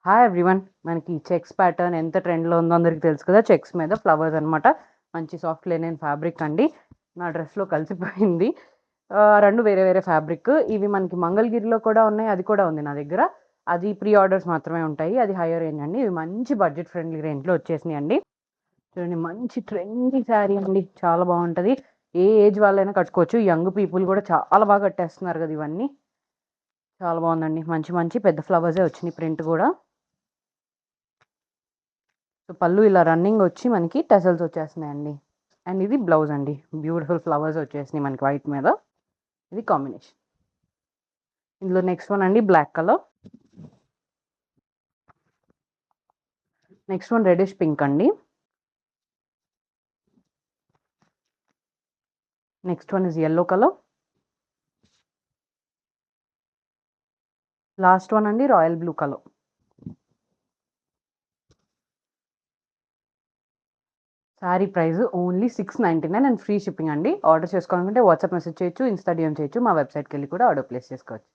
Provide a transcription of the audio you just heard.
Hi everyone. మనకి checks pattern ఎంత ట్రెండ్‌లో ఉందో అందరికి తెలుసు కదా! చెక్స్ మీద ఫ్లవర్స్ అనమాట. మంచి సాఫ్ట్ లెనిన్ ఫ్యాబ్రిక్ అండి. నా డ్రెస్‌లో కలిసిపోయింది. 2 వేరే వేరే ఫ్యాబ్రిక్. ఇవి మనకి మంగళగిరిలో కూడా ఉన్నాయి. అది కూడా ఉంది నా దగ్గర. అది ప్రీ ఆర్డర్స్ మాత్రమే ఉంటాయి. అది హైయర్ రేంజ్ అండి. ఇవి మంచి బడ్జెట్ ఫ్రెండ్లీ రేంజ్‌లో వచ్చేసినాయండి. చూడండి, మంచి ట్రెండీ శారీ అండి. చాలా బావుంటది. ఏ ఏజ్ వాళ్ళైనా కట్టుకోవచ్చు. యంగ్ పీపుల్ కూడా చాలా బాగా కట్టేస్తున్నారు కదా! ఇవన్నీ. చాలా బావుందండి. మంచి మంచి పెద్ద ఫ్లవర్సే వచ్చినాయి ప్రింట్ కూడా. సో, పళ్ళు ఇలా రన్నింగ్ వచ్చి మనకి టెసల్స్ వచ్చేస్తున్నాయండి. అండ్ ఇది బ్లౌజ్ అండి. బ్యూటిఫుల్ ఫ్లవర్స్ వచ్చేసినాయి మనకి వైట్ మీద. ఇది కాంబినేషన్. ఇందులో నెక్స్ట్ వన్ అండి black colour. Next one reddish pink అండి. Next one is yellow colour. Last one అండి royal blue colour. Sari price only 699 and free shipping అండి. ఆర్డర్ చేసుకోవాలనుకుంటే వాట్సాప్ మెసేజ్ చేయొచ్చు, ఇన్స్టా డీఎం చేయొచ్చు. మా వెబ్‌సైట్‌కెళ్ళి కూడా ఆర్డర్ ప్లేస్ చేసుకోవచ్చు.